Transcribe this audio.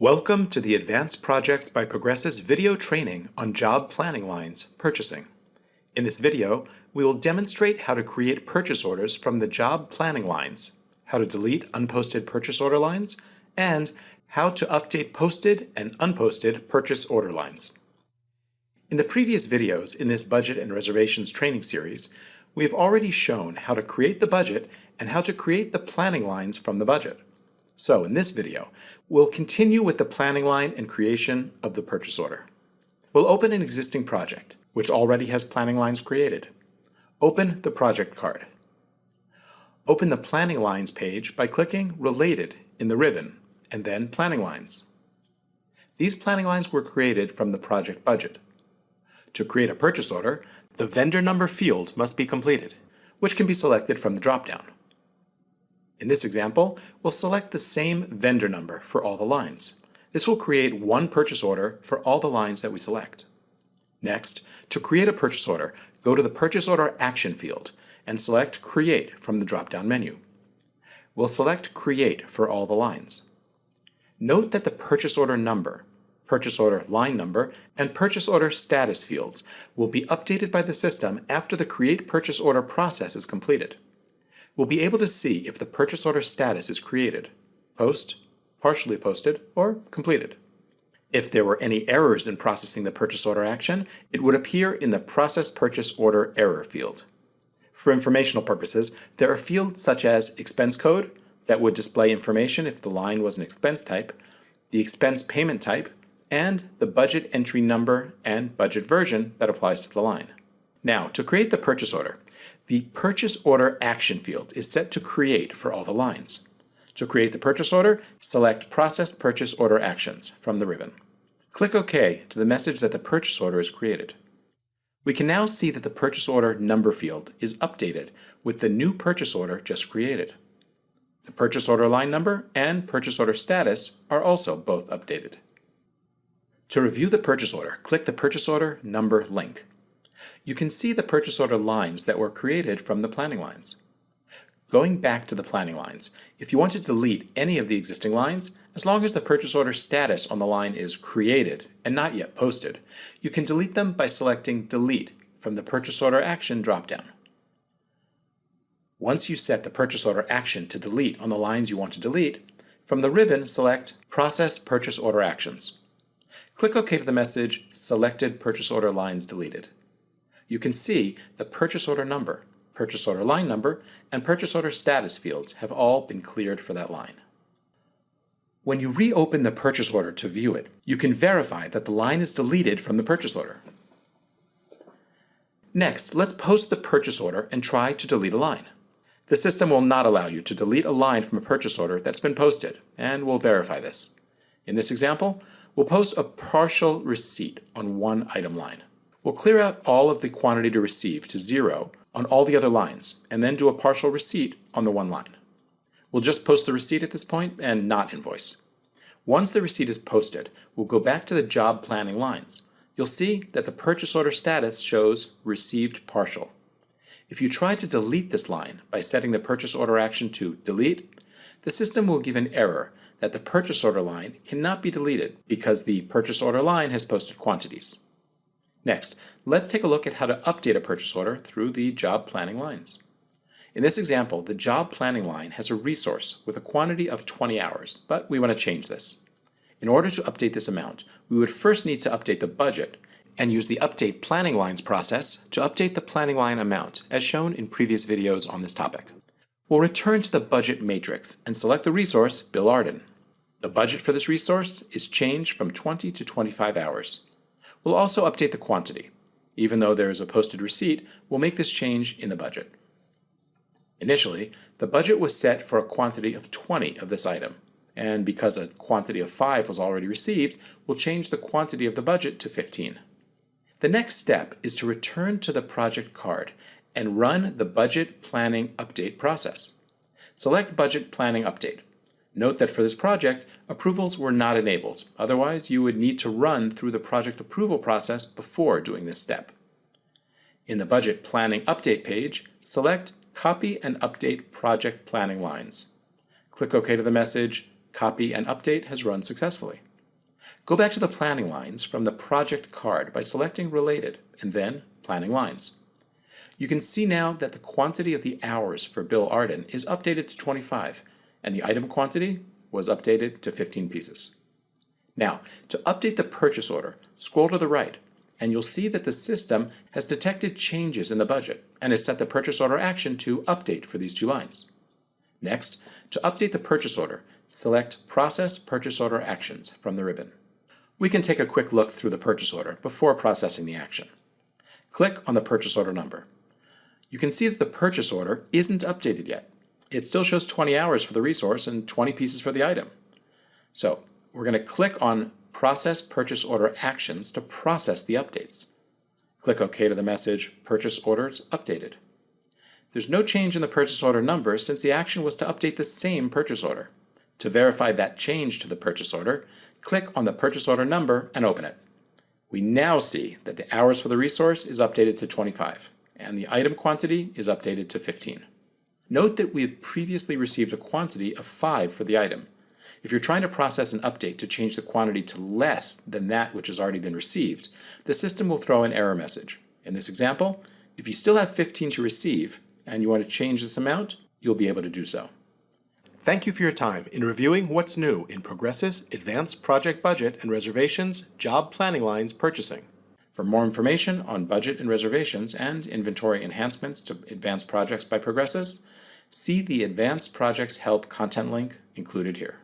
Welcome to the Advanced Projects by Progressus video training on job planning lines purchasing. In this video, we will demonstrate how to create purchase orders from the job planning lines, how to delete unposted purchase order lines, and how to update posted and unposted purchase order lines. In the previous videos in this Budget and Reservations training series, we have already shown how to create the budget and how to create the planning lines from the budget. So in this video, we'll continue with the planning line and creation of the purchase order. We'll open an existing project, which already has planning lines created. Open the project card. Open the planning lines page by clicking Related in the ribbon, and then Planning Lines. These planning lines were created from the project budget. To create a purchase order, the vendor number field must be completed, which can be selected from the drop-down. In this example, we'll select the same vendor number for all the lines. This will create one purchase order for all the lines that we select. Next, to create a purchase order, go to the Purchase Order Action field and select Create from the drop-down menu. We'll select Create for all the lines. Note that the purchase order number, purchase order line number, and purchase order status fields will be updated by the system after the Create Purchase Order process is completed. We'll be able to see if the purchase order status is created, post, partially posted, or completed. If there were any errors in processing the purchase order action, it would appear in the Process Purchase Order Error field. For informational purposes, there are fields such as expense code that would display information if the line was an expense type, the expense payment type, and the budget entry number and budget version that applies to the line. Now, to create the purchase order, the Purchase Order Action field is set to Create for all the lines. To create the purchase order, select Process Purchase Order Actions from the ribbon. Click OK to the message that the purchase order is created. We can now see that the Purchase Order Number field is updated with the new purchase order just created. The purchase order line number and purchase order status are also both updated. To review the purchase order, click the Purchase Order Number link. You can see the purchase order lines that were created from the planning lines. Going back to the planning lines, if you want to delete any of the existing lines, as long as the purchase order status on the line is created and not yet posted, you can delete them by selecting Delete from the Purchase Order Action dropdown. Once you set the purchase order action to delete on the lines you want to delete, from the ribbon select Process Purchase Order Actions. Click OK to the message Selected Purchase Order Lines Deleted. You can see the purchase order number, purchase order line number, and purchase order status fields have all been cleared for that line. When you reopen the purchase order to view it, you can verify that the line is deleted from the purchase order. Next, let's post the purchase order and try to delete a line. The system will not allow you to delete a line from a purchase order that's been posted, and we'll verify this. In this example, we'll post a partial receipt on one item line. We'll clear out all of the quantity to receive to 0 on all the other lines, and then do a partial receipt on the one line. We'll just post the receipt at this point and not invoice. Once the receipt is posted, we'll go back to the job planning lines. You'll see that the purchase order status shows Received Partial. If you try to delete this line by setting the purchase order action to Delete, the system will give an error that the purchase order line cannot be deleted because the purchase order line has posted quantities. Next, let's take a look at how to update a purchase order through the job planning lines. In this example, the job planning line has a resource with a quantity of 20 hours, but we want to change this. In order to update this amount, we would first need to update the budget and use the Update Planning Lines process to update the planning line amount, as shown in previous videos on this topic. We'll return to the budget matrix and select the resource Bill Arden. The budget for this resource is changed from 20 to 25 hours. We'll also update the quantity. Even though there is a posted receipt, we'll make this change in the budget. Initially, the budget was set for a quantity of 20 of this item, and because a quantity of 5 was already received, we'll change the quantity of the budget to 15. The next step is to return to the project card and run the Budget Planning Update process. Select Budget Planning Update. Note that for this project, approvals were not enabled. Otherwise, you would need to run through the project approval process before doing this step. In the Budget Planning Update page, select Copy and Update Project Planning Lines. Click OK to the message Copy and Update has run successfully. Go back to the planning lines from the project card by selecting Related and then Planning Lines. You can see now that the quantity of the hours for Bill Arden is updated to 25, and the item quantity was updated to 15 pieces. Now, to update the purchase order, scroll to the right, and you'll see that the system has detected changes in the budget and has set the purchase order action to Update for these two lines. Next, to update the purchase order, select Process Purchase Order Actions from the ribbon. We can take a quick look through the purchase order before processing the action. Click on the purchase order number. You can see that the purchase order isn't updated yet. It still shows 20 hours for the resource and 20 pieces for the item. So we're going to click on Process Purchase Order Actions to process the updates. Click OK to the message Purchase Orders Updated. There's no change in the purchase order number since the action was to update the same purchase order. To verify that change to the purchase order, click on the purchase order number and open it. We now see that the hours for the resource is updated to 25, and the item quantity is updated to 15. Note that we have previously received a quantity of 5 for the item. If you're trying to process an update to change the quantity to less than that which has already been received, the system will throw an error message. In this example, if you still have 15 to receive and you want to change this amount, you'll be able to do so. Thank you for your time in reviewing what's new in Progressus Advanced Project Budget and Reservations Job Planning Lines Purchasing. For more information on budget and reservations and inventory enhancements to advanced projects by Progressus, see the Advanced Projects Help content link included here.